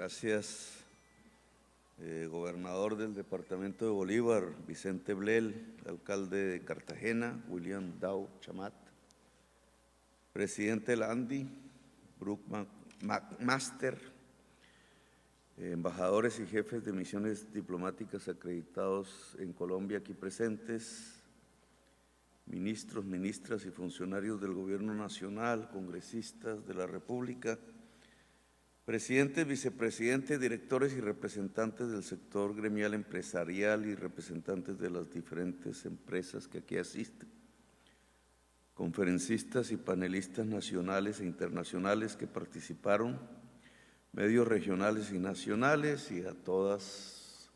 Gracias, gobernador del departamento de Bolívar, Vicente Blel, alcalde de Cartagena, William Dow Chamat, presidente de la ANDI, Brook McMaster, embajadores y jefes de misiones diplomáticas acreditados en Colombia aquí presentes, ministros, ministras y funcionarios del Gobierno Nacional, congresistas de la República, presidentes, vicepresidentes, directores y representantes del sector gremial empresarial y representantes de las diferentes empresas que aquí asisten, conferencistas y panelistas nacionales e internacionales que participaron, medios regionales y nacionales, y a todas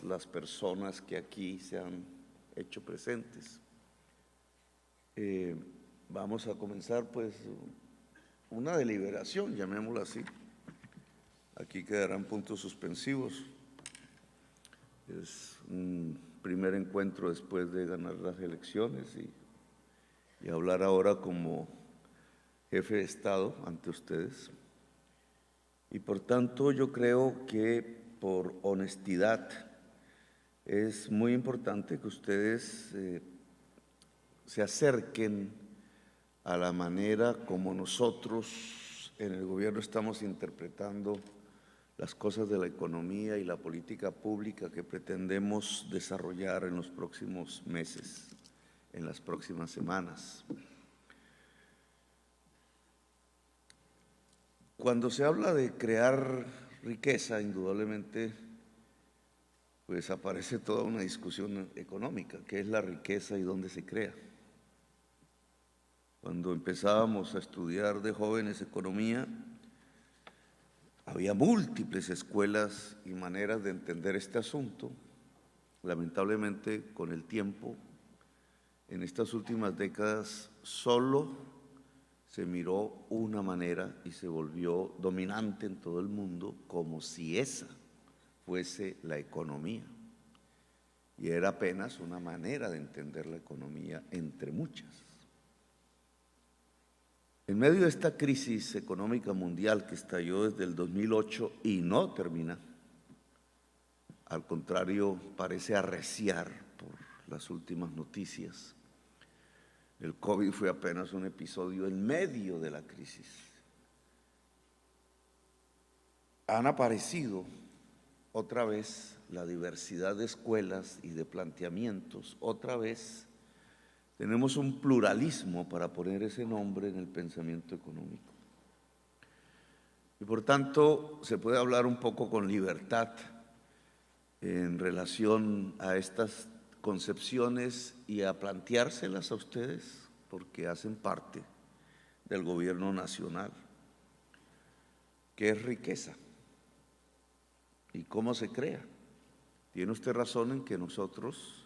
las personas que aquí se han hecho presentes. Vamos a comenzar pues una deliberación, llamémosla así. Aquí quedarán puntos suspensivos. Es un primer encuentro después de ganar las elecciones y hablar ahora como jefe de Estado ante ustedes. Y por tanto yo creo que por honestidad es muy importante que ustedes se acerquen a la manera como nosotros en el gobierno estamos interpretando las cosas de la economía y la política pública que pretendemos desarrollar en los próximos meses, en las próximas semanas. Cuando se habla de crear riqueza, indudablemente, pues aparece toda una discusión económica, ¿qué es la riqueza y dónde se crea? Cuando empezábamos a estudiar de jóvenes economía, había múltiples escuelas y maneras de entender este asunto. Lamentablemente, con el tiempo, en estas últimas décadas, solo se miró una manera y se volvió dominante en todo el mundo como si esa fuese la economía. Y era apenas una manera de entender la economía entre muchas. En medio de esta crisis económica mundial que estalló desde el 2008 y no termina, al contrario, parece arreciar por las últimas noticias, el COVID fue apenas un episodio en medio de la crisis. Han aparecido otra vez la diversidad de escuelas y de planteamientos, otra vez tenemos un pluralismo, para poner ese nombre, en el pensamiento económico. Y por tanto, se puede hablar un poco con libertad en relación a estas concepciones y a planteárselas a ustedes, porque hacen parte del gobierno nacional. ¿Qué es riqueza? ¿Y cómo se crea? Tiene usted razón en que nosotros,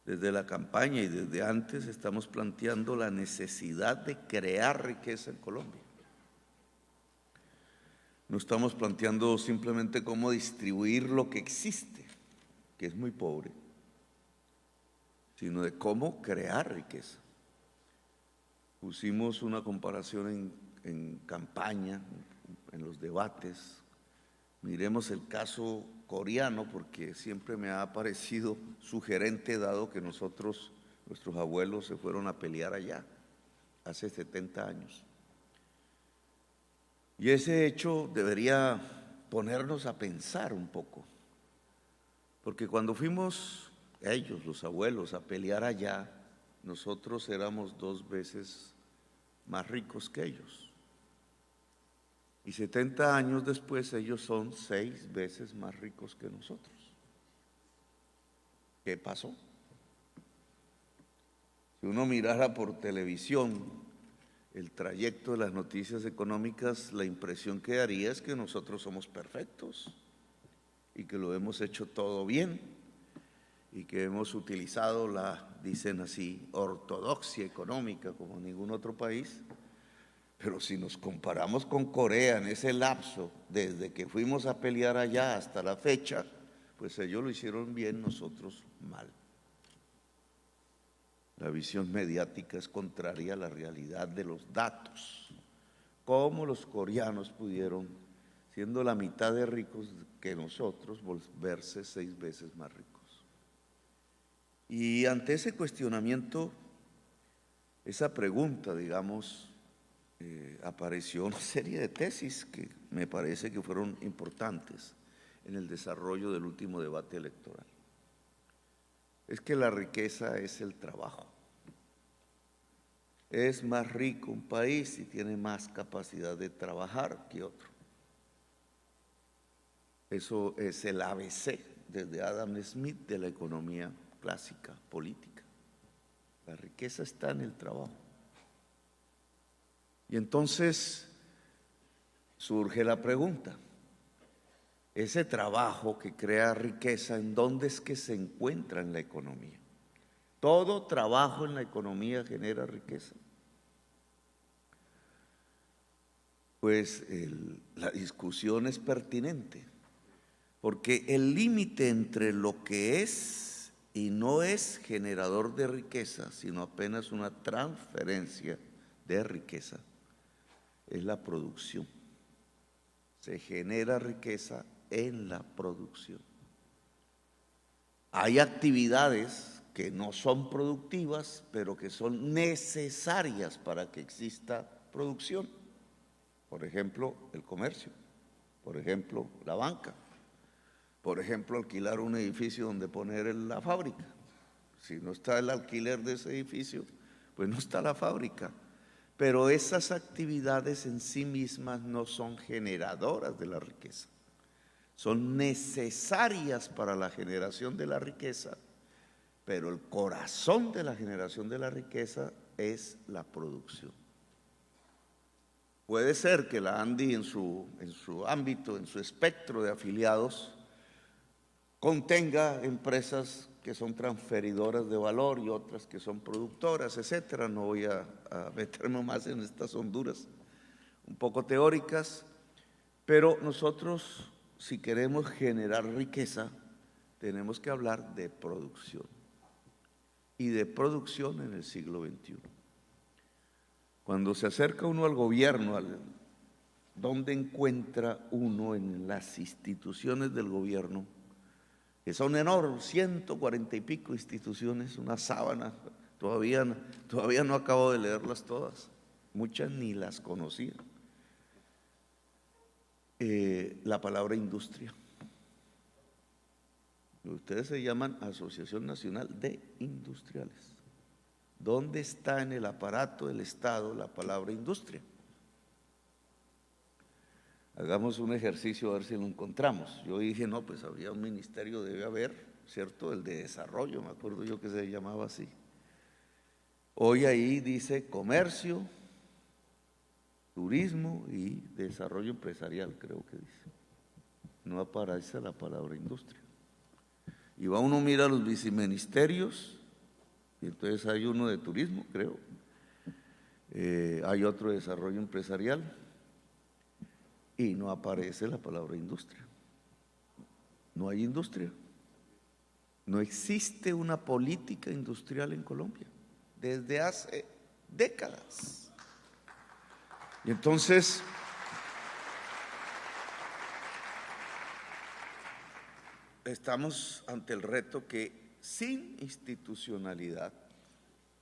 desde la campaña y desde antes, estamos planteando la necesidad de crear riqueza en Colombia. No estamos planteando simplemente cómo distribuir lo que existe, que es muy pobre, sino de cómo crear riqueza. Pusimos una comparación en campaña, en los debates. Miremos el caso coreano, porque siempre me ha parecido sugerente, dado que nuestros abuelos se fueron a pelear allá hace 70 años. Y ese hecho debería ponernos a pensar un poco, porque cuando fuimos ellos, los abuelos, a pelear allá, nosotros éramos 2 veces más ricos que ellos. Y 70 años después ellos son 6 veces más ricos que nosotros. ¿Qué pasó? Si uno mirara por televisión el trayecto de las noticias económicas, la impresión que daría es que nosotros somos perfectos y que lo hemos hecho todo bien y que hemos utilizado la, dicen así, ortodoxia económica como ningún otro país. Pero si nos comparamos con Corea en ese lapso, desde que fuimos a pelear allá hasta la fecha, pues ellos lo hicieron bien, nosotros mal. La visión mediática es contraria a la realidad de los datos. ¿Cómo los coreanos pudieron siendo la mitad de ricos que nosotros, volverse 6 veces más ricos. Y ante ese cuestionamiento, esa pregunta, digamos, apareció una serie de tesis que me parece que fueron importantes en el desarrollo del último debate electoral. Es que la riqueza es el trabajo. Es más rico un país y tiene más capacidad de trabajar que otro. Eso es el ABC desde Adam Smith de la economía clásica, política. La riqueza está en el trabajo. Y entonces surge la pregunta, ese trabajo que crea riqueza, ¿en dónde es que se encuentra en la economía? ¿Todo trabajo en la economía genera riqueza? Pues la discusión es pertinente, porque el límite entre lo que es y no es generador de riqueza, sino apenas una transferencia de riqueza, es la producción. Se genera riqueza en la producción. Hay actividades que no son productivas, pero que son necesarias para que exista producción. Por ejemplo, el comercio, por ejemplo, la banca, por ejemplo, alquilar un edificio donde poner la fábrica. Si no está el alquiler de ese edificio, pues no está la fábrica. Pero esas actividades en sí mismas no son generadoras de la riqueza. Son necesarias para la generación de la riqueza, pero el corazón de la generación de la riqueza es la producción. Puede ser que la ANDI en su ámbito, en su espectro de afiliados, contenga empresas que son transferidoras de valor y otras que son productoras, etcétera. No voy a meterme más en estas honduras un poco teóricas, pero nosotros, si queremos generar riqueza, tenemos que hablar de producción, y de producción en el siglo XXI. Cuando se acerca uno al gobierno, ¿dónde encuentra uno en las instituciones del gobierno? Que son enormes, 140 y pico instituciones, una sábana, todavía no acabo de leerlas todas, muchas ni las conocía. La palabra industria. Ustedes se llaman Asociación Nacional de Industriales. ¿Dónde está en el aparato del Estado la palabra industria? Hagamos un ejercicio a ver si lo encontramos. Yo dije, no, pues habría un ministerio, debe haber, ¿cierto? El de desarrollo, me acuerdo yo que se llamaba así. Hoy ahí dice comercio, turismo y desarrollo empresarial, creo que dice. No aparece la palabra industria. Y va uno, mira los viceministerios, y entonces hay uno de turismo, creo. Hay otro de desarrollo empresarial, y no aparece la palabra industria. No hay industria. No existe una política industrial en Colombia desde hace décadas. Y entonces, estamos ante el reto que sin institucionalidad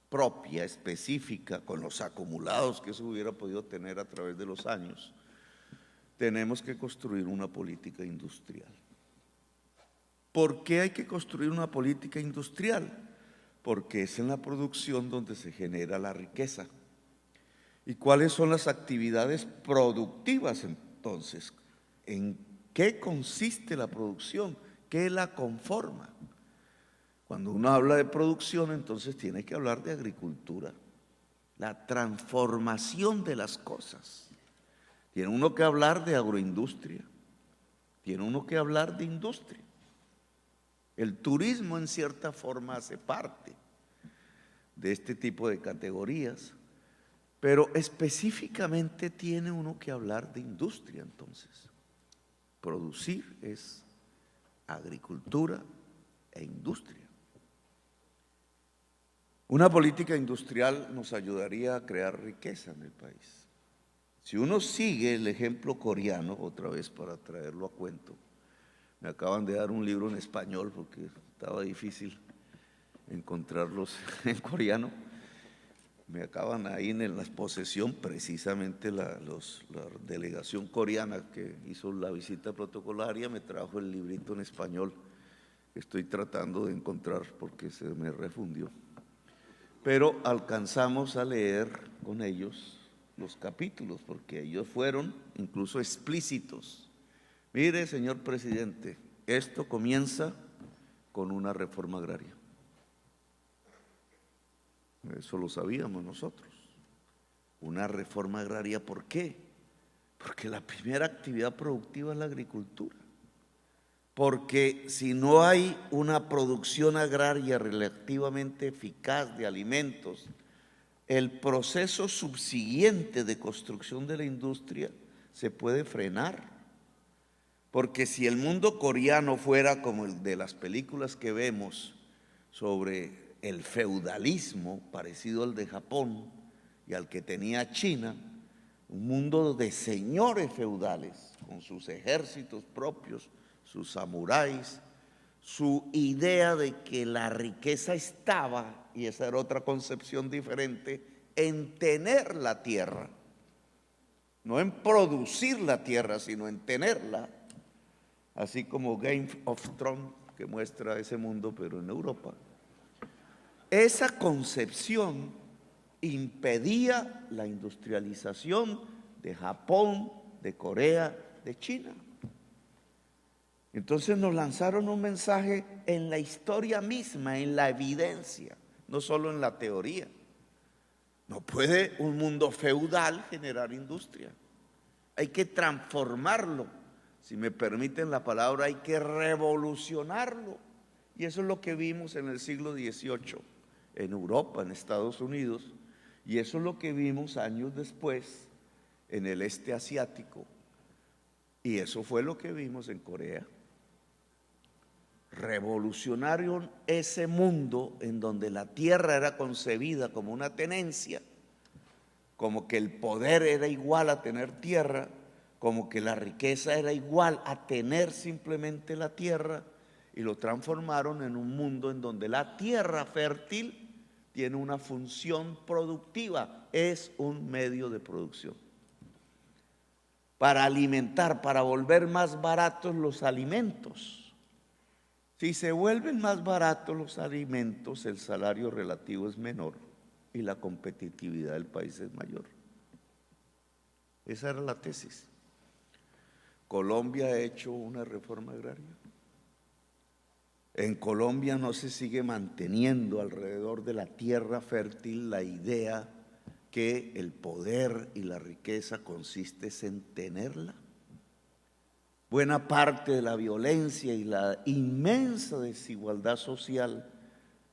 propia, específica, con los acumulados que eso hubiera podido tener a través de los años, tenemos que construir una política industrial. ¿Por qué hay que construir una política industrial? Porque es en la producción donde se genera la riqueza. ¿Y cuáles son las actividades productivas entonces? ¿En qué consiste la producción? ¿Qué la conforma? Cuando uno habla de producción, entonces tiene que hablar de agricultura, la transformación de las cosas. Tiene uno que hablar de agroindustria, tiene uno que hablar de industria. El turismo en cierta forma hace parte de este tipo de categorías, pero específicamente tiene uno que hablar de industria entonces. Producir es agricultura e industria. Una política industrial nos ayudaría a crear riqueza en el país. Si uno sigue el ejemplo coreano, otra vez para traerlo a cuento, me acaban de dar un libro en español porque estaba difícil encontrarlos en coreano. Me acaban ahí en la exposición precisamente la delegación coreana que hizo la visita protocolaria, me trajo el librito en español que estoy tratando de encontrar porque se me refundió. Pero alcanzamos a leer con ellos los capítulos porque ellos fueron incluso explícitos. Mire, señor presidente, esto comienza con una reforma agraria. Eso lo sabíamos nosotros. Una reforma agraria, ¿por qué? Porque la primera actividad productiva es la agricultura. Porque si no hay una producción agraria relativamente eficaz de alimentos, el proceso subsiguiente de construcción de la industria se puede frenar. Porque si el mundo coreano fuera como el de las películas que vemos sobre el feudalismo, parecido al de Japón y al que tenía China, un mundo de señores feudales, con sus ejércitos propios, sus samuráis, su idea de que la riqueza estaba, y esa era otra concepción diferente, en tener la tierra, no en producir la tierra, sino en tenerla, así como Game of Thrones, que muestra ese mundo, pero en Europa. Esa concepción impedía la industrialización de Japón, de Corea, de China. Entonces nos lanzaron un mensaje en la historia misma, en la evidencia, no solo en la teoría. No puede un mundo feudal generar industria. Hay que transformarlo. Si me permiten la palabra, hay que revolucionarlo. Y eso es lo que vimos en el siglo XVIII, en Europa, en Estados Unidos, y eso es lo que vimos años después en el este asiático, y eso fue lo que vimos en Corea. Revolucionaron ese mundo en donde la tierra era concebida como una tenencia, como que el poder era igual a tener tierra, como que la riqueza era igual a tener simplemente la tierra, y lo transformaron en un mundo en donde la tierra fértil tiene una función productiva, es un medio de producción. Para alimentar, para volver más baratos los alimentos. Si se vuelven más baratos los alimentos, el salario relativo es menor y la competitividad del país es mayor. Esa era la tesis. Colombia ha hecho una reforma agraria. En Colombia no se sigue manteniendo alrededor de la tierra fértil la idea que el poder y la riqueza consiste en tenerla. Buena parte de la violencia y la inmensa desigualdad social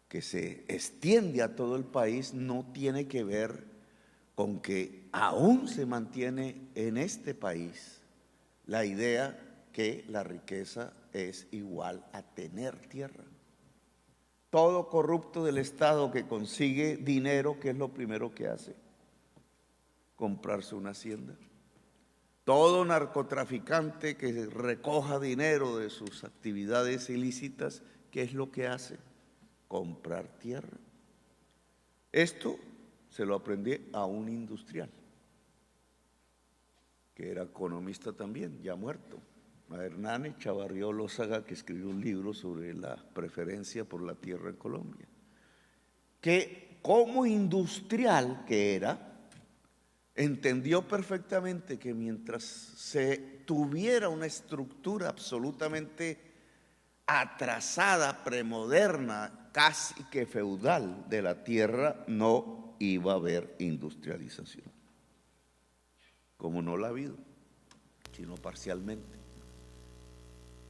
que se extiende a todo el país no tiene que ver con que aún se mantiene en este país la idea que la riqueza es igual a tener tierra. Todo corrupto del Estado que consigue dinero, ¿qué es lo primero que hace? Comprarse una hacienda. Todo narcotraficante que recoja dinero de sus actividades ilícitas, ¿qué es lo que hace? Comprar tierra. Esto se lo aprendí a un industrial, que era economista también, ya muerto, a Hernán Chavarrió Lózaga, que escribió un libro sobre la preferencia por la tierra en Colombia, que como industrial que era, entendió perfectamente que mientras se tuviera una estructura absolutamente atrasada, premoderna, casi que feudal de la tierra, no iba a haber industrialización. Como no la ha habido, sino parcialmente.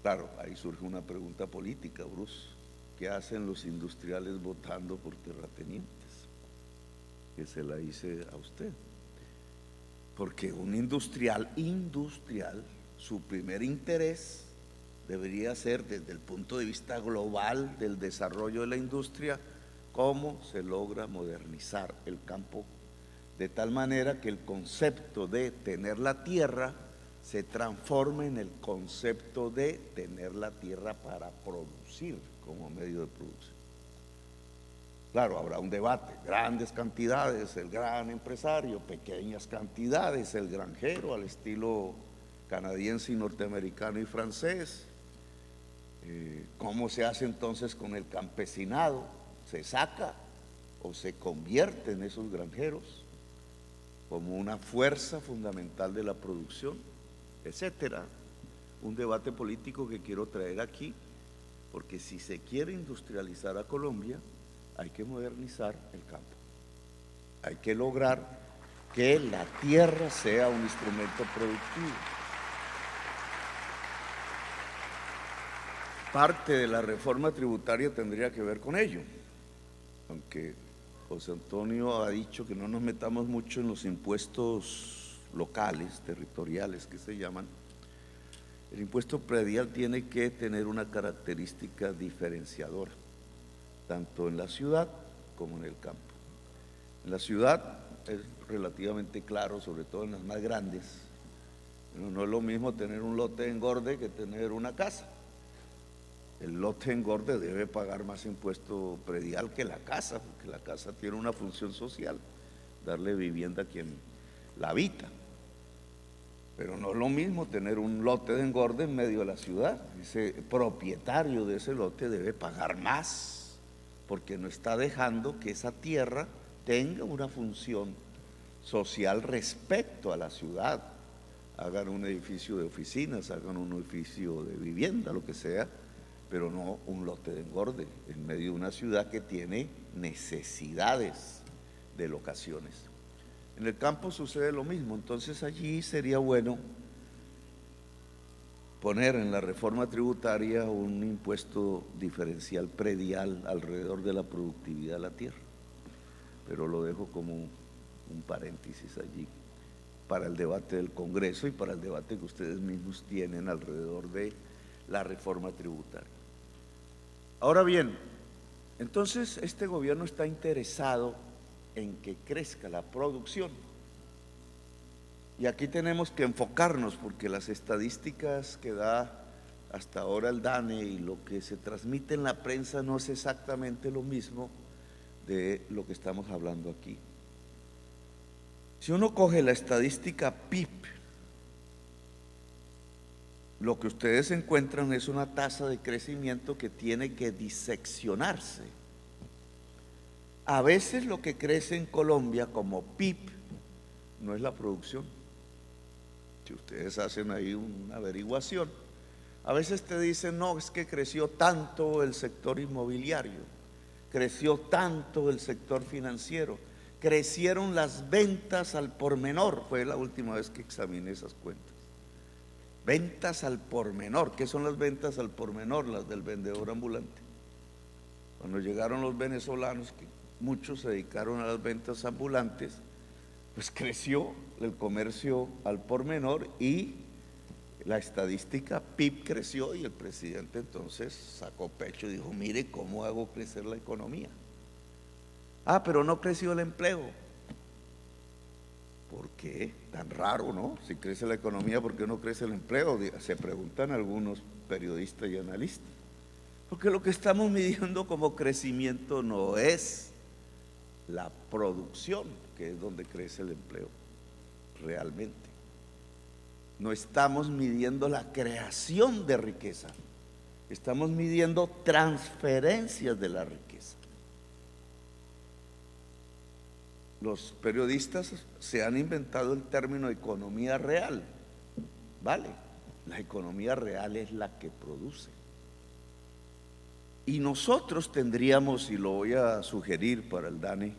Claro, ahí surge una pregunta política, Bruce. ¿Qué hacen los industriales votando por terratenientes? Que se la hice a usted. Porque un industrial, su primer interés debería ser, desde el punto de vista global del desarrollo de la industria, cómo se logra modernizar el campo de tal manera que el concepto de tener la tierra se transforme en el concepto de tener la tierra para producir como medio de producción. Claro, habrá un debate, grandes cantidades, el gran empresario, pequeñas cantidades, el granjero al estilo canadiense y norteamericano y francés. ¿Cómo se hace entonces con el campesinado? ¿Se saca o se convierte en esos granjeros como una fuerza fundamental de la producción, etcétera? Un debate político que quiero traer aquí, porque si se quiere industrializar a Colombia, hay que modernizar el campo. Hay que lograr que la tierra sea un instrumento productivo. Parte de la reforma tributaria tendría que ver con ello, aunque José Antonio ha dicho que no nos metamos mucho en los impuestos locales, territoriales que se llaman. El impuesto predial tiene que tener una característica diferenciadora, tanto en la ciudad como en el campo. En la ciudad es relativamente claro, sobre todo en las más grandes. Pero no es lo mismo tener un lote de engorde que tener una casa. El lote de engorde debe pagar más impuesto predial que la casa, porque la casa tiene una función social, darle vivienda a quien la habita. Pero no es lo mismo tener un lote de engorde en medio de la ciudad. Ese propietario de ese lote debe pagar más, porque no está dejando que esa tierra tenga una función social respecto a la ciudad. Hagan un edificio de oficinas, hagan un edificio de vivienda, lo que sea, pero no un lote de engorde en medio de una ciudad que tiene necesidades de locaciones. En el campo sucede lo mismo, entonces allí sería bueno poner en la reforma tributaria un impuesto diferencial predial alrededor de la productividad de la tierra, pero lo dejo como un paréntesis allí para el debate del Congreso y para el debate que ustedes mismos tienen alrededor de la reforma tributaria. Ahora bien, entonces este gobierno está interesado en que crezca la producción. Y aquí tenemos que enfocarnos, porque las estadísticas que da hasta ahora el DANE y lo que se transmite en la prensa no es exactamente lo mismo de lo que estamos hablando aquí. Si uno coge la estadística PIB, lo que ustedes encuentran es una tasa de crecimiento que tiene que diseccionarse. A veces lo que crece en Colombia como PIB no es la producción. Si ustedes hacen ahí una averiguación, a veces te dicen, no, es que creció tanto el sector inmobiliario, creció tanto el sector financiero, crecieron las ventas al por menor. Fue la última vez que examiné esas cuentas. Ventas al por menor. ¿Qué son las ventas al por menor? Las del vendedor ambulante. Cuando llegaron los venezolanos, que muchos se dedicaron a las ventas ambulantes, pues creció el comercio al por menor y la estadística PIB creció, y el presidente entonces sacó pecho y dijo, mire cómo hago crecer la economía. Ah, pero no creció el empleo. ¿Por qué? Tan raro, ¿no? Si crece la economía, ¿por qué no crece el empleo? Se preguntan algunos periodistas y analistas. Porque lo que estamos midiendo como crecimiento no es la producción, que es donde crece el empleo realmente. No estamos midiendo la creación de riqueza, estamos midiendo transferencias de la riqueza. Los periodistas se han inventado el término economía real, ¿vale? La economía real es la que produce. Y nosotros tendríamos, y lo voy a sugerir para el DANE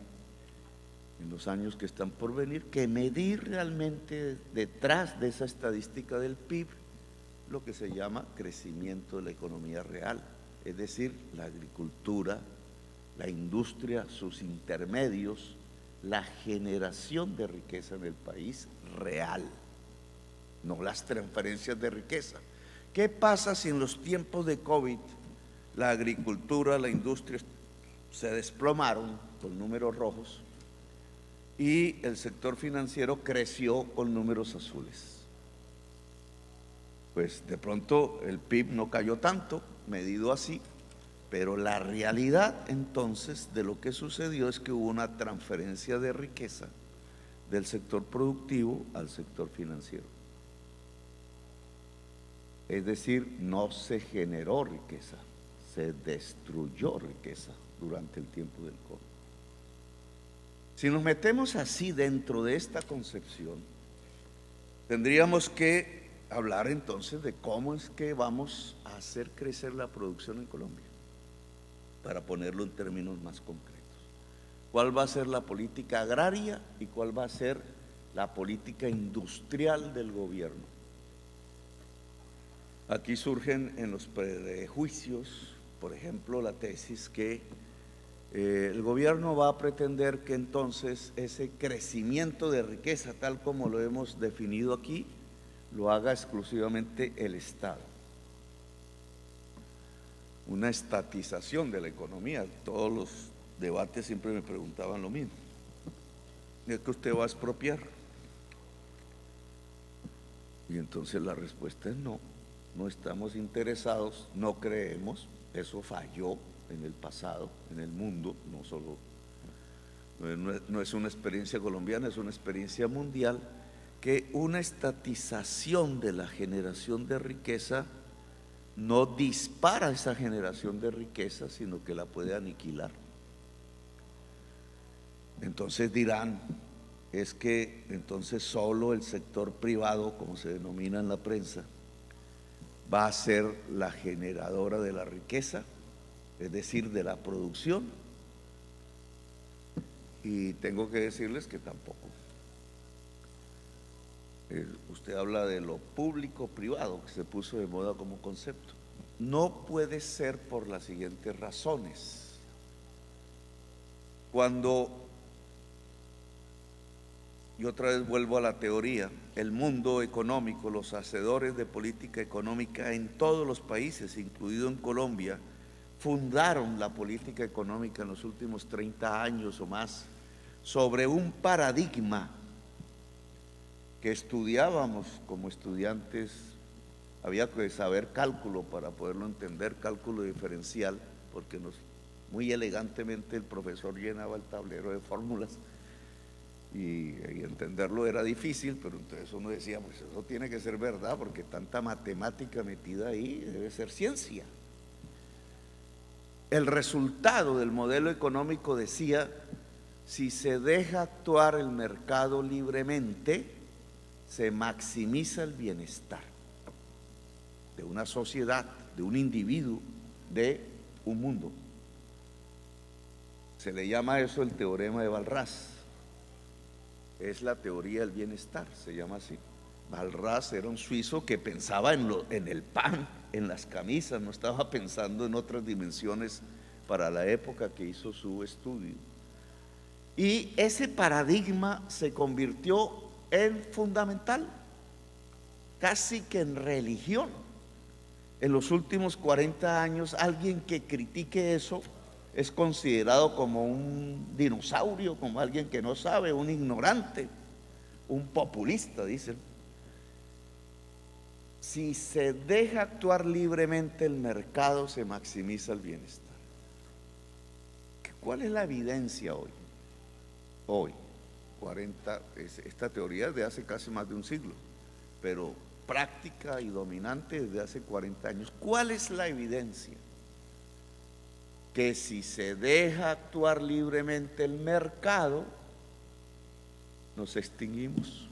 en los años que están por venir, que medir realmente detrás de esa estadística del PIB lo que se llama crecimiento de la economía real, es decir, la agricultura, la industria, sus intermedios, la generación de riqueza en el país real, no las transferencias de riqueza. ¿Qué pasa si en los tiempos de COVID la agricultura, la industria se desplomaron con números rojos y el sector financiero creció con números azules. Pues de pronto el PIB no cayó tanto, medido así, pero la realidad entonces de lo que sucedió es que hubo una transferencia de riqueza del sector productivo al sector financiero. Es decir, no se generó riqueza, se destruyó riqueza durante el tiempo del COVID. Si nos metemos así dentro de esta concepción, tendríamos que hablar entonces de cómo es que vamos a hacer crecer la producción en Colombia, para ponerlo en términos más concretos. ¿Cuál va a ser la política agraria y cuál va a ser la política industrial del gobierno? Aquí surgen en los prejuicios, por ejemplo, la tesis que el gobierno va a pretender que entonces ese crecimiento de riqueza, tal como lo hemos definido aquí, lo haga exclusivamente el Estado. Una estatización de la economía. Todos los debates siempre me preguntaban lo mismo: ¿de qué usted va a expropiar? Y entonces la respuesta es no, no estamos interesados, no creemos, eso falló en el pasado, en el mundo, no solo, no es una experiencia colombiana, es una experiencia mundial, que una estatización de la generación de riqueza no dispara esa generación de riqueza, sino que la puede aniquilar. Entonces dirán, es que entonces solo el sector privado, como se denomina en la prensa, va a ser la generadora de la riqueza, es decir, de la producción. Y tengo que decirles que tampoco. Usted habla de lo público-privado, que se puso de moda como concepto. No puede ser por las siguientes razones. Cuando, y otra vez vuelvo a la teoría, el mundo económico, los hacedores de política económica en todos los países, incluido en Colombia, fundaron la política económica en los últimos 30 años o más sobre un paradigma que estudiábamos como estudiantes. Había que saber cálculo para poderlo entender, cálculo diferencial, porque muy elegantemente el profesor llenaba el tablero de fórmulas y entenderlo era difícil, pero entonces uno decía, pues eso tiene que ser verdad, porque tanta matemática metida ahí debe ser ciencia. El resultado del modelo económico decía: si se deja actuar el mercado libremente, se maximiza el bienestar de una sociedad, de un individuo, de un mundo. Se le llama eso el teorema de Walras. Es la teoría del bienestar, se llama así. Walras era un suizo que pensaba en el pan, en las camisas, no estaba pensando en otras dimensiones para la época que hizo su estudio. Y ese paradigma se convirtió en fundamental, casi que en religión. En los últimos 40 años, alguien que critique eso es considerado como un dinosaurio, como alguien que no sabe, un ignorante, un populista, dicen. Si se deja actuar libremente el mercado, se maximiza el bienestar. ¿Cuál es la evidencia hoy? Hoy, esta teoría es de hace casi más de un siglo, pero práctica y dominante desde hace 40 años. ¿Cuál es la evidencia? Que si se deja actuar libremente el mercado, nos extinguimos.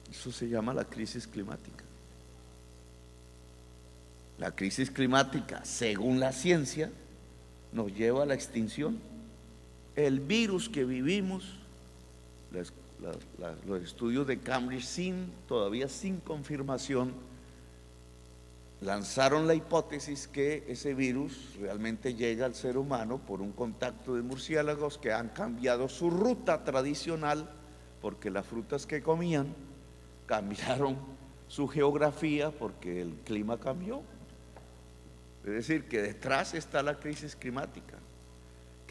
Eso se llama la crisis climática. La crisis climática, según la ciencia, nos lleva a la extinción. El virus que vivimos, los estudios de Cambridge todavía sin confirmación, lanzaron la hipótesis que ese virus realmente llega al ser humano por un contacto de murciélagos que han cambiado su ruta tradicional, porque las frutas que comían cambiaron su geografía porque el clima cambió. Es decir, que detrás está la crisis climática,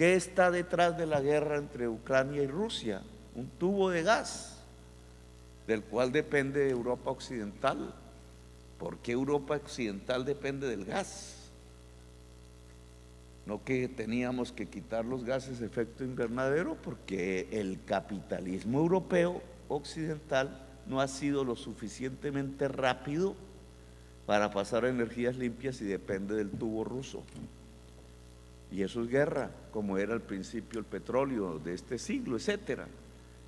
¿Qué está detrás de la guerra entre Ucrania y Rusia? Un tubo de gas, del cual depende Europa Occidental. ¿Por qué Europa Occidental depende del gas? No que teníamos que quitar los gases de efecto invernadero, porque el capitalismo europeo occidental no ha sido lo suficientemente rápido para pasar a energías limpias y depende del tubo ruso. Y eso es guerra, como era al principio el petróleo de este siglo, etcétera.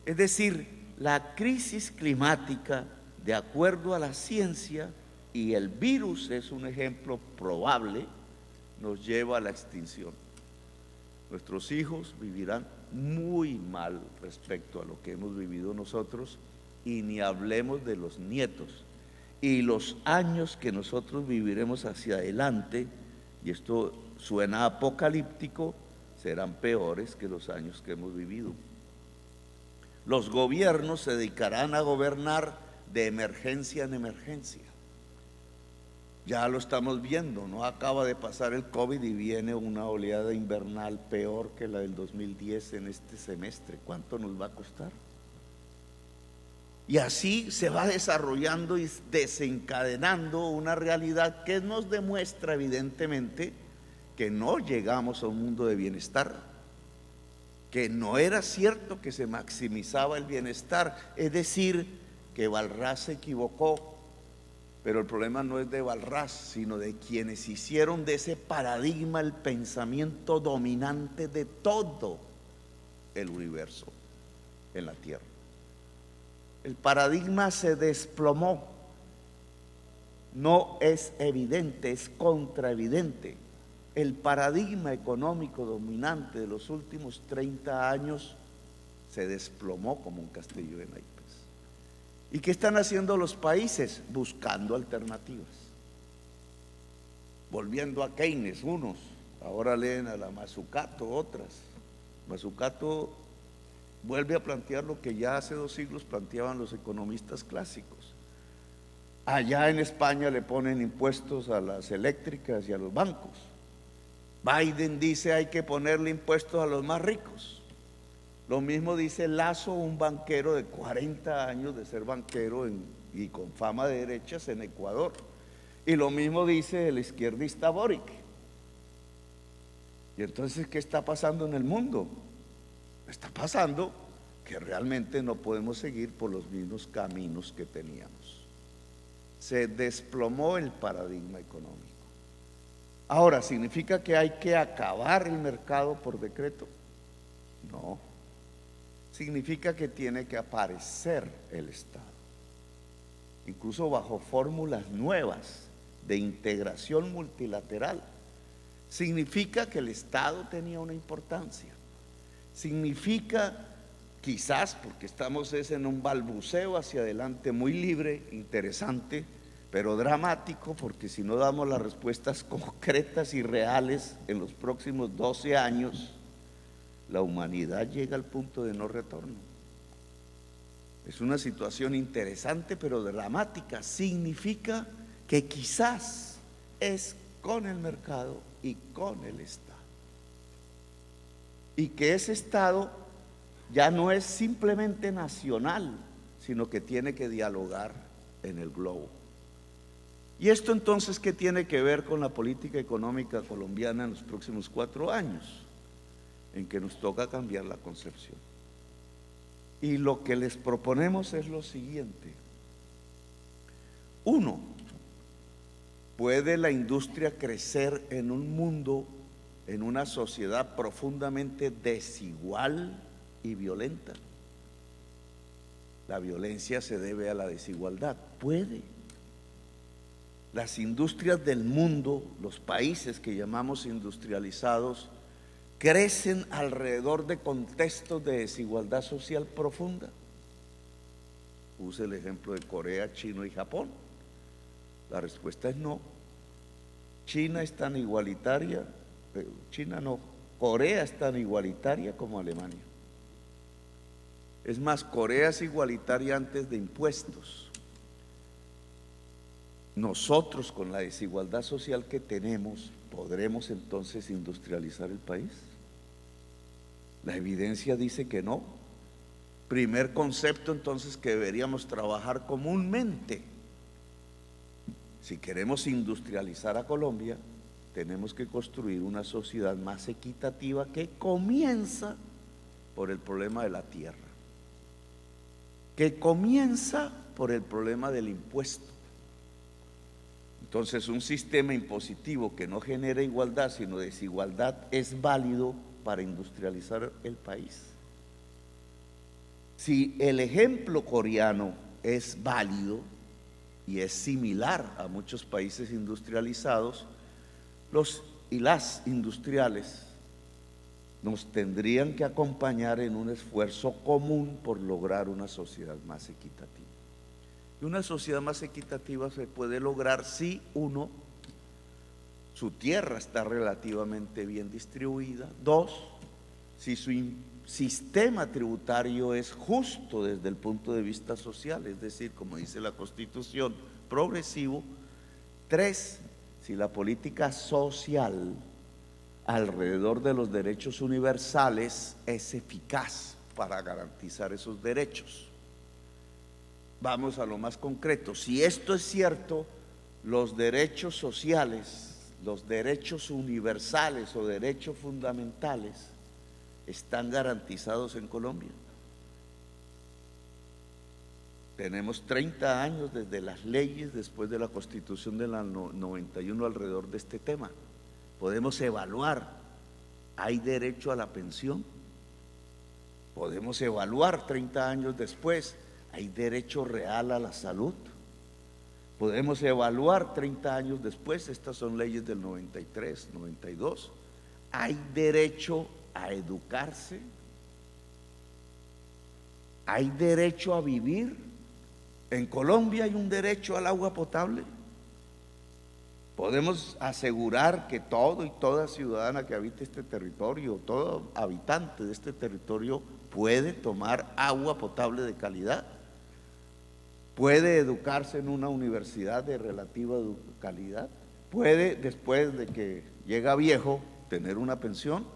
Es decir, la crisis climática, de acuerdo a la ciencia, y el virus es un ejemplo probable, nos lleva a la extinción. Nuestros hijos vivirán muy mal respecto a lo que hemos vivido nosotros, y ni hablemos de los nietos. Y los años que nosotros viviremos hacia adelante, y esto suena apocalíptico, serán peores que los años que hemos vivido. Los gobiernos se dedicarán a gobernar de emergencia en emergencia. Ya lo estamos viendo, ¿no? Acaba de pasar el COVID y viene una oleada invernal peor que la del 2010 en este semestre. ¿Cuánto nos va a costar? Y así se va desarrollando y desencadenando una realidad que nos demuestra evidentemente que no llegamos a un mundo de bienestar, que no era cierto que se maximizaba el bienestar, es decir, que Walras se equivocó. Pero el problema no es de Walras, sino de quienes hicieron de ese paradigma el pensamiento dominante de todo el universo en la Tierra. El paradigma se desplomó. No es evidente, es contraevidente. El paradigma económico dominante de los últimos 30 años se desplomó como un castillo de naipes. ¿Y qué están haciendo los países? Buscando alternativas. Volviendo a Keynes, unos, ahora leen a la Mazzucato, otras. Mazzucato vuelve a plantear lo que ya hace 2 siglos planteaban los economistas clásicos. Allá en España le ponen impuestos a las eléctricas y a los bancos. Biden dice hay que ponerle impuestos a los más ricos. Lo mismo dice Lasso, un banquero de 40 años de ser banquero y con fama de derechas en Ecuador. Y lo mismo dice el izquierdista Boric. Y entonces, ¿qué está pasando en el mundo? Está pasando que realmente no podemos seguir por los mismos caminos que teníamos. Se desplomó el paradigma económico. Ahora, ¿significa que hay que acabar el mercado por decreto? No. Significa que tiene que aparecer el Estado, incluso bajo fórmulas nuevas de integración multilateral. Significa que el Estado tenía una importancia. Significa, quizás porque estamos en un balbuceo hacia adelante muy libre, interesante, pero dramático, porque si no damos las respuestas concretas y reales en los próximos 12 años, la humanidad llega al punto de no retorno. Es una situación interesante pero dramática. Significa que quizás es con el mercado y con el Estado, y que ese Estado ya no es simplemente nacional, sino que tiene que dialogar en el globo. ¿Y esto entonces qué tiene que ver con la política económica colombiana en los próximos 4 años? En que nos toca cambiar la concepción. Y lo que les proponemos es lo siguiente. 1, ¿puede la industria crecer en un mundo, en una sociedad profundamente desigual y violenta? La violencia se debe a la desigualdad. ¿Puede? Las industrias del mundo, los países que llamamos industrializados, crecen alrededor de contextos de desigualdad social profunda. Puse el ejemplo de Corea, China y Japón. La respuesta es no. China es tan igualitaria, Corea es tan igualitaria como Alemania. Es más, Corea es igualitaria antes de impuestos. Nosotros, con la desigualdad social que tenemos, ¿podremos entonces industrializar el país? La evidencia dice que no. Primer concepto entonces que deberíamos trabajar comúnmente. Si queremos industrializar a Colombia, tenemos que construir una sociedad más equitativa que comienza por el problema de la tierra, que comienza por el problema del impuesto. Entonces, un sistema impositivo que no genera igualdad, sino desigualdad, es válido para industrializar el país. Si el ejemplo coreano es válido y es similar a muchos países industrializados, los y las industriales nos tendrían que acompañar en un esfuerzo común por lograr una sociedad más equitativa. Y una sociedad más equitativa se puede lograr si uno, su tierra está relativamente bien distribuida; dos, si su sistema tributario es justo desde el punto de vista social, es decir, como dice la Constitución, progresivo; tres, si la política social alrededor de los derechos universales es eficaz para garantizar esos derechos. Vamos a lo más concreto. Si esto es cierto, los derechos sociales, los derechos universales o derechos fundamentales están garantizados en Colombia. Tenemos 30 años desde las leyes, después de la Constitución de la 91 alrededor de este tema. Podemos evaluar, ¿hay derecho a la pensión? Podemos evaluar 30 años después, ¿hay derecho real a la salud? Podemos evaluar 30 años después, estas son leyes del 93, 92, ¿hay derecho a educarse? ¿Hay derecho a vivir? En Colombia hay un derecho al agua potable. Podemos asegurar que todo y toda ciudadana que habite este territorio, todo habitante de este territorio puede tomar agua potable de calidad, puede educarse en una universidad de relativa calidad, puede, después de que llega viejo, tener una pensión,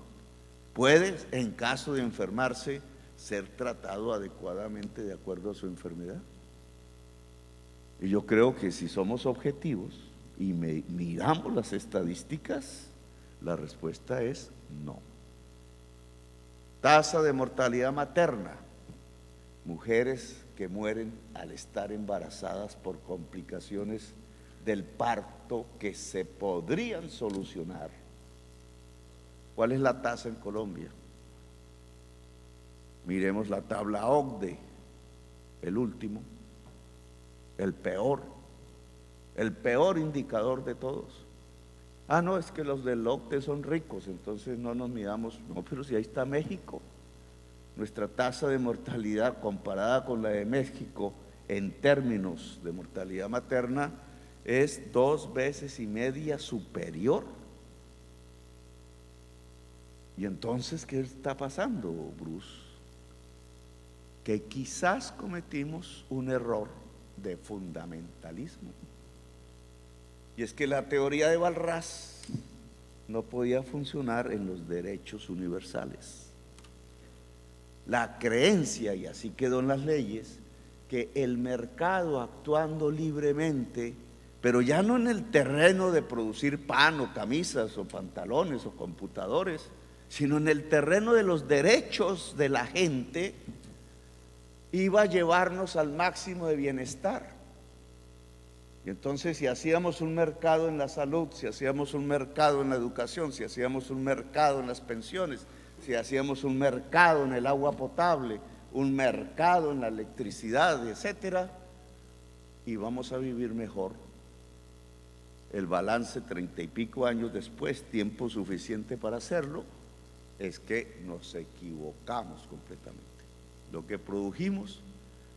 puede, en caso de enfermarse, ser tratado adecuadamente de acuerdo a su enfermedad. Y yo creo que si somos objetivos y miramos las estadísticas, la respuesta es no. Tasa de mortalidad materna: mujeres que mueren al estar embarazadas por complicaciones del parto que se podrían solucionar. ¿Cuál es la tasa en Colombia? Miremos la tabla OCDE, el último, el peor indicador de todos. Ah, no, es que los del OCDE son ricos, entonces no nos midamos. No, pero si ahí está México. Nuestra tasa de mortalidad comparada con la de México en términos de mortalidad materna es 2,5 veces superior. Y entonces, ¿qué está pasando, Bruce? Que quizás cometimos un error de fundamentalismo. Y es que la teoría de Walras no podía funcionar en los derechos universales. La creencia, y así quedó en las leyes, que el mercado actuando libremente, pero ya no en el terreno de producir pan o camisas o pantalones o computadores, sino en el terreno de los derechos de la gente, iba a llevarnos al máximo de bienestar. Y entonces, si hacíamos un mercado en la salud, si hacíamos un mercado en la educación, si hacíamos un mercado en las pensiones, si hacíamos un mercado en el agua potable, un mercado en la electricidad, etcétera, íbamos a vivir mejor. El balance 30 y pico años después, tiempo suficiente para hacerlo, es que nos equivocamos completamente. Lo que produjimos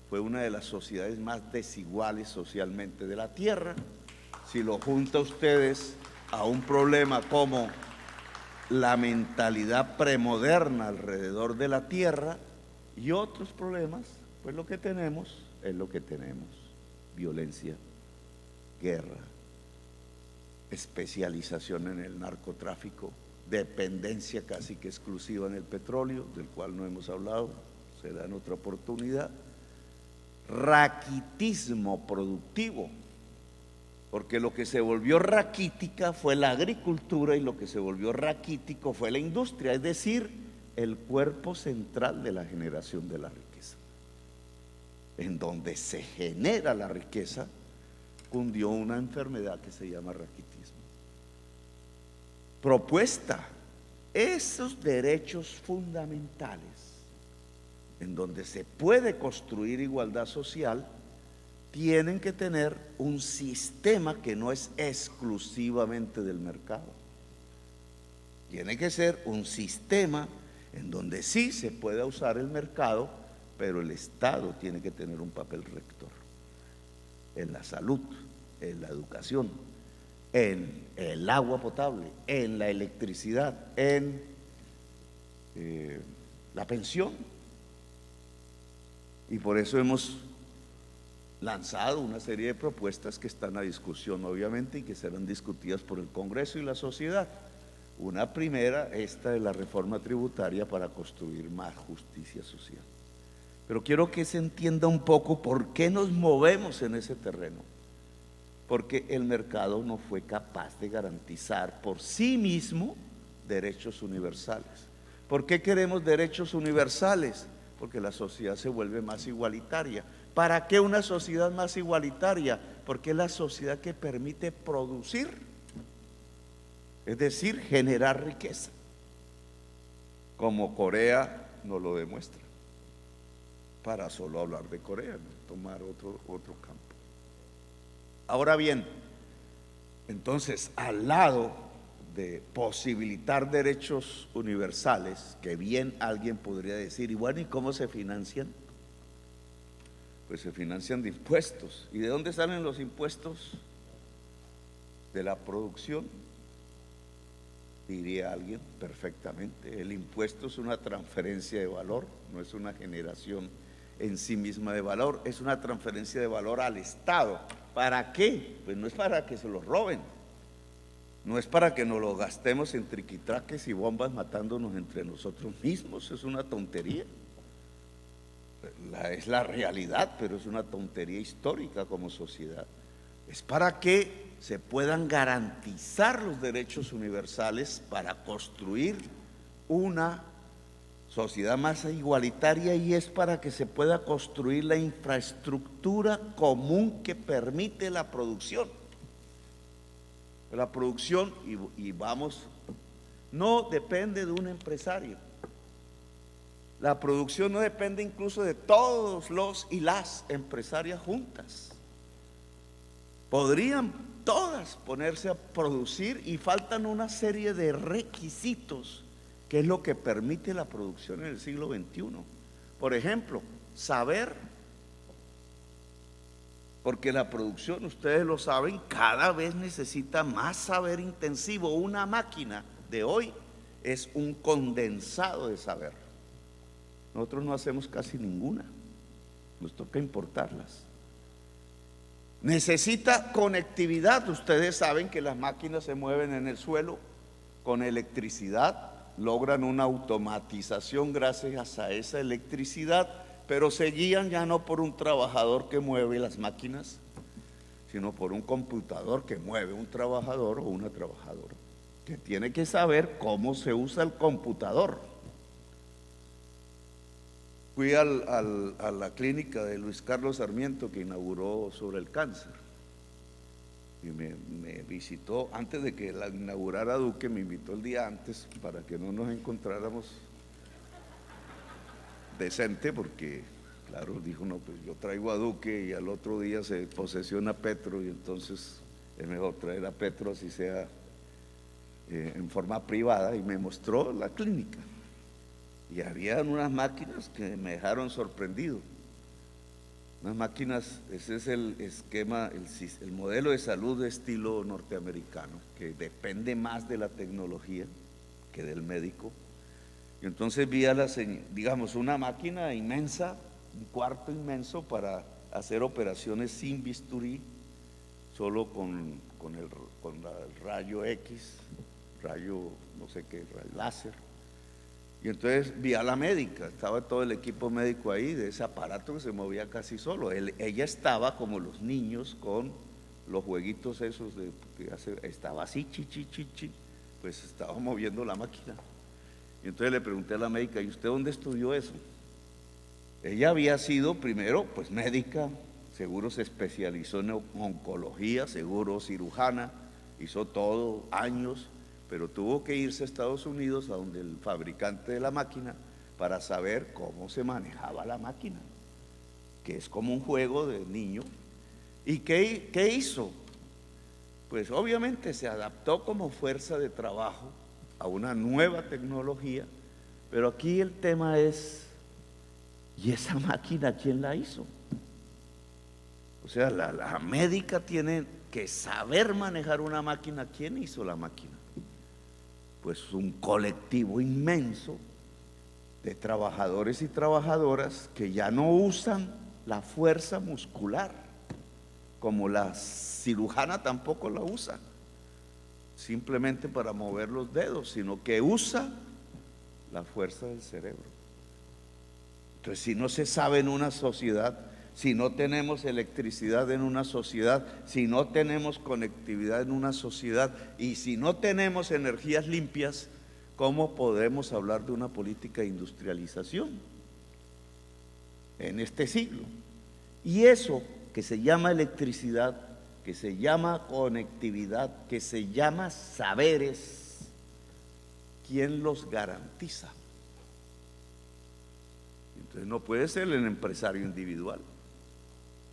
fue una de las sociedades más desiguales socialmente de la tierra. Si lo junta ustedes a un problema como la mentalidad premoderna alrededor de la tierra y otros problemas, pues lo que tenemos es lo que tenemos: violencia, guerra, especialización en el narcotráfico, dependencia casi que exclusiva en el petróleo, del cual no hemos hablado, será en otra oportunidad. Raquitismo productivo, porque lo que se volvió raquítica fue la agricultura y lo que se volvió raquítico fue la industria, es decir, el cuerpo central de la generación de la riqueza. En donde se genera la riqueza, cundió una enfermedad que se llama raquitismo. Propuesta, esos derechos fundamentales en donde se puede construir igualdad social, tienen que tener un sistema que no es exclusivamente del mercado. Tiene que ser un sistema en donde sí se pueda usar el mercado, pero el Estado tiene que tener un papel rector en la salud, en la educación, en el agua potable, en la electricidad, en la pensión. Y por eso hemos lanzado una serie de propuestas que están a discusión, obviamente, y que serán discutidas por el Congreso y la sociedad. Una primera, esta de la reforma tributaria para construir más justicia social. Pero quiero que se entienda un poco por qué nos movemos en ese terreno. Porque el mercado no fue capaz de garantizar por sí mismo derechos universales. ¿Por qué queremos derechos universales? Porque la sociedad se vuelve más igualitaria. ¿Para qué una sociedad más igualitaria? Porque es la sociedad que permite producir, es decir, generar riqueza, como Corea nos lo demuestra, para solo hablar de Corea, no tomar otro campo. Ahora bien, entonces, al lado de posibilitar derechos universales, que bien alguien podría decir, y bueno, ¿y cómo se financian? Pues se financian de impuestos. ¿Y de dónde salen los impuestos? De la producción, diría alguien perfectamente. El impuesto es una transferencia de valor, no es una generación en sí misma de valor, es una transferencia de valor al Estado. ¿Para qué? Pues no es para que se lo roben, no es para que nos lo gastemos en triquitraques y bombas matándonos entre nosotros mismos, es una tontería. Es la realidad, pero es una tontería histórica como sociedad. Es para que se puedan garantizar los derechos universales para construir una sociedad más igualitaria, y es para que se pueda construir la infraestructura común que permite la producción. La producción, y vamos, no depende de un empresario. La producción no depende incluso de todos los y las empresarias juntas. Podrían todas ponerse a producir y faltan una serie de requisitos que es lo que permite la producción en el siglo XXI. Por ejemplo, saber, porque la producción, ustedes lo saben, cada vez necesita más saber intensivo. Una máquina de hoy es un condensado de saber. Nosotros no hacemos casi ninguna, nos toca importarlas. Necesita conectividad. Ustedes saben que las máquinas se mueven en el suelo con electricidad, logran una automatización gracias a esa electricidad, pero se guían ya no por un trabajador que mueve las máquinas, sino por un computador que mueve un trabajador o una trabajadora, que tiene que saber cómo se usa el computador. Fui a la clínica de Luis Carlos Sarmiento, que inauguró sobre el cáncer, y me visitó antes de que la inaugurara Duque. Me invitó el día antes para que no nos encontráramos decente, porque claro, dijo, no, pues yo traigo a Duque y al otro día se posesiona Petro, y entonces es mejor traer a Petro, así sea en forma privada. Y me mostró la clínica y había unas máquinas que me dejaron sorprendido. Unas máquinas, ese es el esquema, el modelo de salud de estilo norteamericano, que depende más de la tecnología que del médico. Y entonces vi digamos, una máquina inmensa, un cuarto inmenso para hacer operaciones sin bisturí, solo con el rayo X, rayo, no sé qué, rayo láser. Y entonces vi a la médica, estaba todo el equipo médico ahí, de ese aparato que se movía casi solo. Ella estaba como los niños con los jueguitos esos, estaba así, chi, pues estaba moviendo la máquina. Y entonces le pregunté a la médica, ¿y usted dónde estudió eso? Ella había sido primero pues médica, seguro se especializó en oncología, seguro cirujana, hizo todo, años, pero tuvo que irse a Estados Unidos, a donde el fabricante de la máquina, para saber cómo se manejaba la máquina, que es como un juego de niño. ¿Y qué hizo? Pues obviamente se adaptó como fuerza de trabajo a una nueva tecnología, pero aquí el tema es, ¿y esa máquina quién la hizo? O sea, la médica tiene que saber manejar una máquina. ¿Quién hizo la máquina? Pues un colectivo inmenso de trabajadores y trabajadoras que ya no usan la fuerza muscular, como la cirujana tampoco la usa, simplemente para mover los dedos, sino que usa la fuerza del cerebro. Entonces, si no se sabe en una sociedad, si no tenemos electricidad en una sociedad, si no tenemos conectividad en una sociedad y si no tenemos energías limpias, ¿cómo podemos hablar de una política de industrialización en este siglo? Y eso que se llama electricidad, que se llama conectividad, que se llama saberes, ¿quién los garantiza? Entonces no puede ser el empresario individual.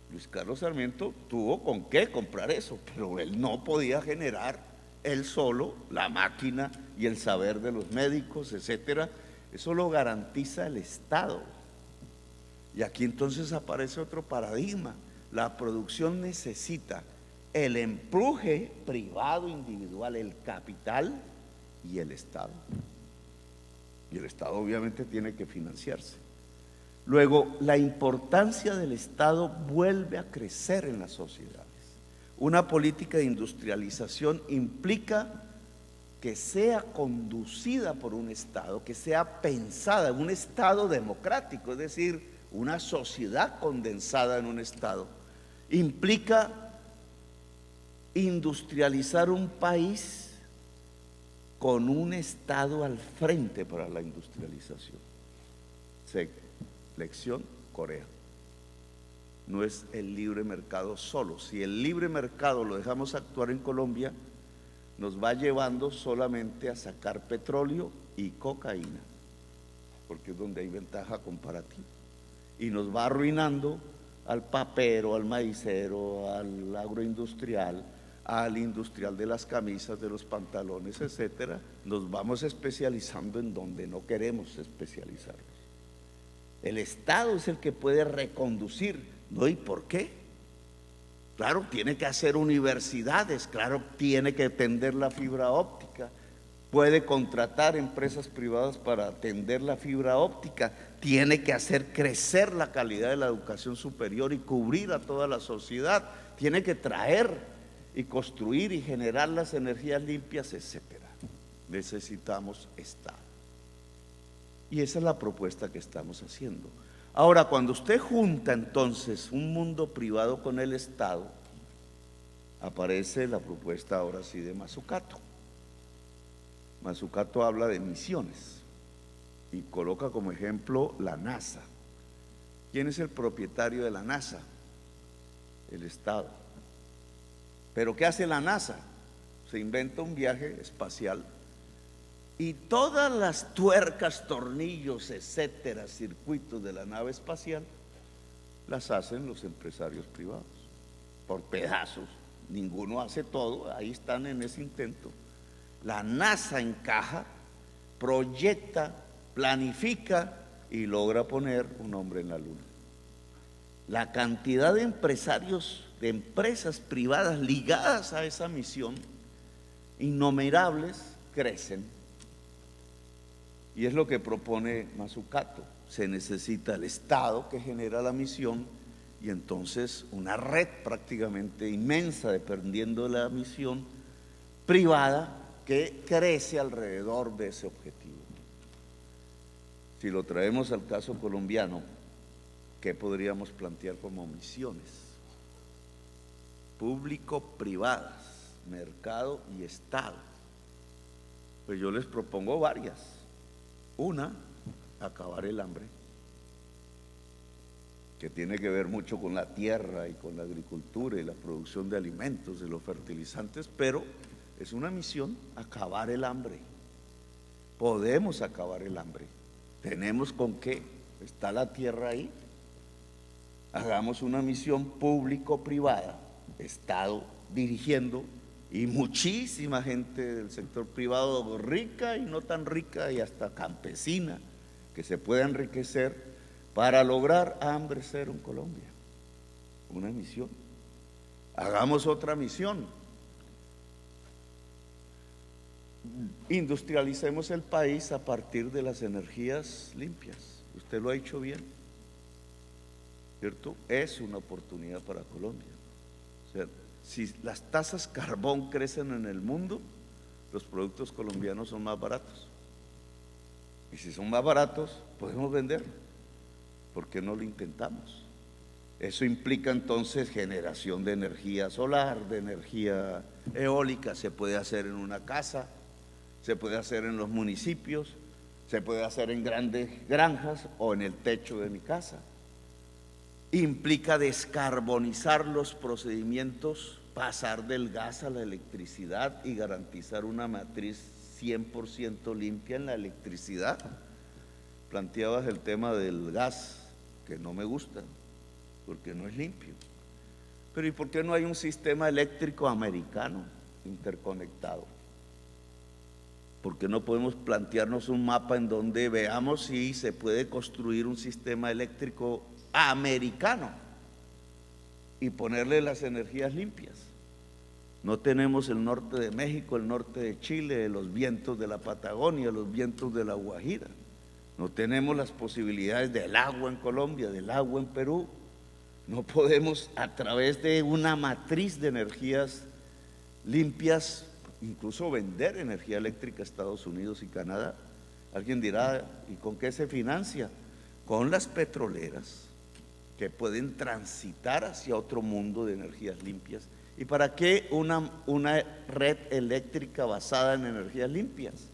Luis Carlos Sarmiento tuvo con qué comprar eso, pero él no podía generar él solo la máquina y el saber de los médicos, etcétera. Eso lo garantiza el Estado. Y aquí entonces aparece otro paradigma. La producción necesita el empuje privado, individual, el capital y el Estado. Y el Estado obviamente tiene que financiarse. Luego, la importancia del Estado vuelve a crecer en las sociedades. Una política de industrialización implica que sea conducida por un Estado, que sea pensada en un Estado democrático, es decir, una sociedad condensada en un Estado. Implica industrializar un país con un Estado al frente para la industrialización. Lección: Corea. No es el libre mercado solo. Si el libre mercado lo dejamos actuar en Colombia, nos va llevando solamente a sacar petróleo y cocaína, porque es donde hay ventaja comparativa, y nos va arruinando al papero, al maicero, al agroindustrial, al industrial de las camisas, de los pantalones, etcétera. Nos vamos especializando en donde no queremos especializarnos. El Estado es el que puede reconducir, ¿no? ¿Y por qué? Claro, tiene que hacer universidades, claro, tiene que tender la fibra óptica, puede contratar empresas privadas para atender la fibra óptica, tiene que hacer crecer la calidad de la educación superior y cubrir a toda la sociedad, tiene que traer y construir y generar las energías limpias, etcétera. Necesitamos Estado. Y esa es la propuesta que estamos haciendo. Ahora, cuando usted junta entonces un mundo privado con el Estado, aparece la propuesta ahora sí de Mazzucato. Mazzucato habla de misiones y coloca como ejemplo la NASA. ¿Quién es el propietario de la NASA? El Estado. ¿Pero qué hace la NASA? Se inventa un viaje espacial y todas las tuercas, tornillos, etcétera, circuitos de la nave espacial las hacen los empresarios privados por pedazos. Ninguno hace todo, ahí están en ese intento. La NASA encaja, proyecta, planifica y logra poner un hombre en la luna. La cantidad de empresarios, de empresas privadas ligadas a esa misión, innumerables, crecen. Y es lo que propone Mazzucato. Se necesita el Estado que genera la misión y entonces una red prácticamente inmensa, dependiendo de la misión privada, ¿qué crece alrededor de ese objetivo? Si lo traemos al caso colombiano, ¿qué podríamos plantear como misiones? Público-privadas, mercado y Estado. Pues yo les propongo varias. Una, acabar el hambre, que tiene que ver mucho con la tierra y con la agricultura y la producción de alimentos, de los fertilizantes, pero es una misión acabar el hambre. Podemos acabar el hambre. ¿Tenemos con qué? ¿Está la tierra ahí? Hagamos una misión público-privada, Estado dirigiendo y muchísima gente del sector privado, rica y no tan rica y hasta campesina, que se pueda enriquecer para lograr hambre cero en Colombia. Una misión. Hagamos otra misión. Industrialicemos el país a partir de las energías limpias. Usted lo ha hecho bien, ¿cierto? Es una oportunidad para Colombia. O sea, si las tasas carbón crecen en el mundo, los productos colombianos son más baratos. Y si son más baratos, podemos vender. ¿Por qué no lo intentamos? Eso implica entonces generación de energía solar, de energía eólica. Se puede hacer en una casa, se puede hacer en los municipios, se puede hacer en grandes granjas o en el techo de mi casa. Implica descarbonizar los procedimientos, pasar del gas a la electricidad y garantizar una matriz 100% limpia en la electricidad. Planteabas el tema del gas, que no me gusta, porque no es limpio. Pero ¿y por qué no hay un sistema eléctrico americano interconectado? ¿Por qué no podemos plantearnos un mapa en donde veamos si se puede construir un sistema eléctrico americano y ponerle las energías limpias? No tenemos el norte de México, el norte de Chile, los vientos de la Patagonia, los vientos de la Guajira. No tenemos las posibilidades del agua en Colombia, del agua en Perú. No podemos, a través de una matriz de energías limpias, incluso vender energía eléctrica a Estados Unidos y Canadá. Alguien dirá, ¿y con qué se financia? Con las petroleras, que pueden transitar hacia otro mundo de energías limpias. ¿Y para qué una red eléctrica basada en energías limpias?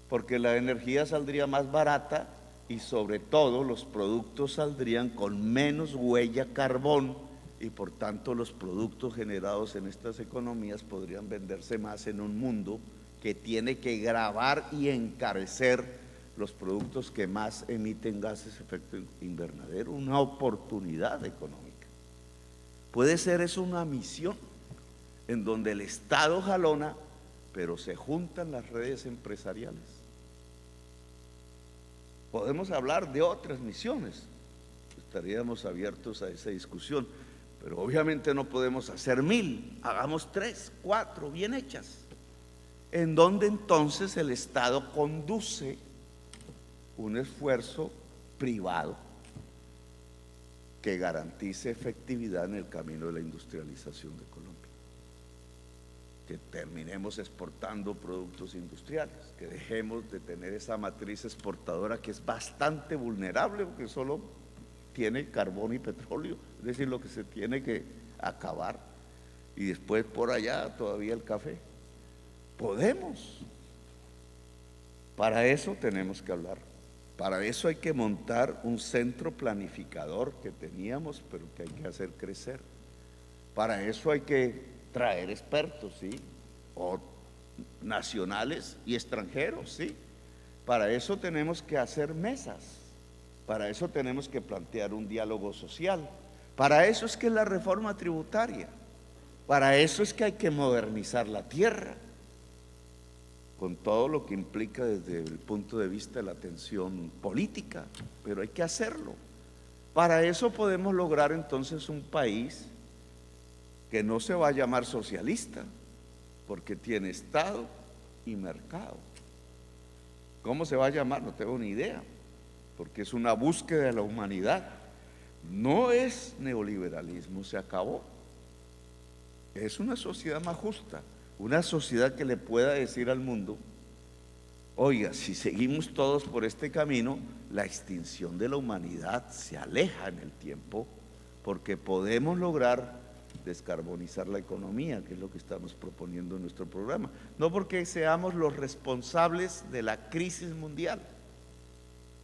Porque la energía saldría más barata y sobre todo los productos saldrían con menos huella carbón y por tanto los productos generados en estas economías podrían venderse más en un mundo que tiene que gravar y encarecer los productos que más emiten gases de efecto invernadero. Una oportunidad económica. Puede ser eso una misión en donde el Estado jalona, pero se juntan las redes empresariales. Podemos hablar de otras misiones, estaríamos abiertos a esa discusión, pero obviamente no podemos hacer 1000, hagamos 3, 4 bien hechas, en donde entonces el Estado conduce un esfuerzo privado que garantice efectividad en el camino de la industrialización de Colombia. Que terminemos exportando productos industriales, que dejemos de tener esa matriz exportadora que es bastante vulnerable porque solo tiene carbón y petróleo, es decir, lo que se tiene que acabar, y después por allá todavía el café. Podemos. Para eso tenemos que hablar. Para eso hay que montar un centro planificador que teníamos, pero que hay que hacer crecer. Para eso hay que traer expertos, ¿sí? O nacionales y extranjeros, ¿sí? Para eso tenemos que hacer mesas, para eso tenemos que plantear un diálogo social, para eso es que es la reforma tributaria, para eso es que hay que modernizar la tierra, con todo lo que implica desde el punto de vista de la tensión política, pero hay que hacerlo. Para eso podemos lograr entonces un país que no se va a llamar socialista, porque tiene Estado y mercado. ¿Cómo se va a llamar? No tengo ni idea, porque es una búsqueda de la humanidad. No es neoliberalismo, se acabó. Es una sociedad más justa, una sociedad que le pueda decir al mundo: oiga, si seguimos todos por este camino, la extinción de la humanidad se aleja en el tiempo, porque podemos lograr descarbonizar la economía, que es lo que estamos proponiendo en nuestro programa. No porque seamos los responsables de la crisis mundial,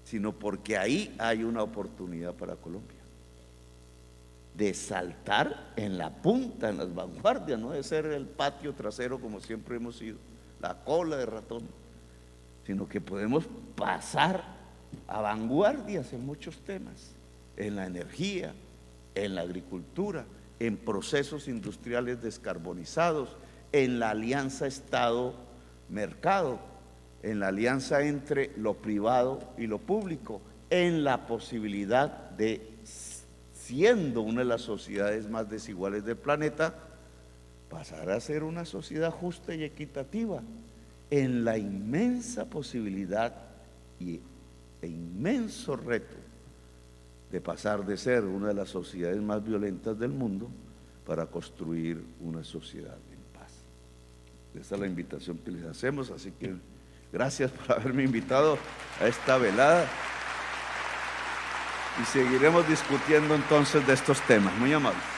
sino porque ahí hay una oportunidad para Colombia de saltar en la punta, en las vanguardias, no de ser el patio trasero como siempre hemos sido, la cola de ratón, sino que podemos pasar a vanguardias en muchos temas, en la energía, en la agricultura, en procesos industriales descarbonizados, en la alianza Estado-mercado, en la alianza entre lo privado y lo público, en la posibilidad de, siendo una de las sociedades más desiguales del planeta, pasar a ser una sociedad justa y equitativa, en la inmensa posibilidad e inmenso reto de pasar de ser una de las sociedades más violentas del mundo para construir una sociedad en paz. Esa es la invitación que les hacemos, así que gracias por haberme invitado a esta velada y seguiremos discutiendo entonces de estos temas. Muy amables.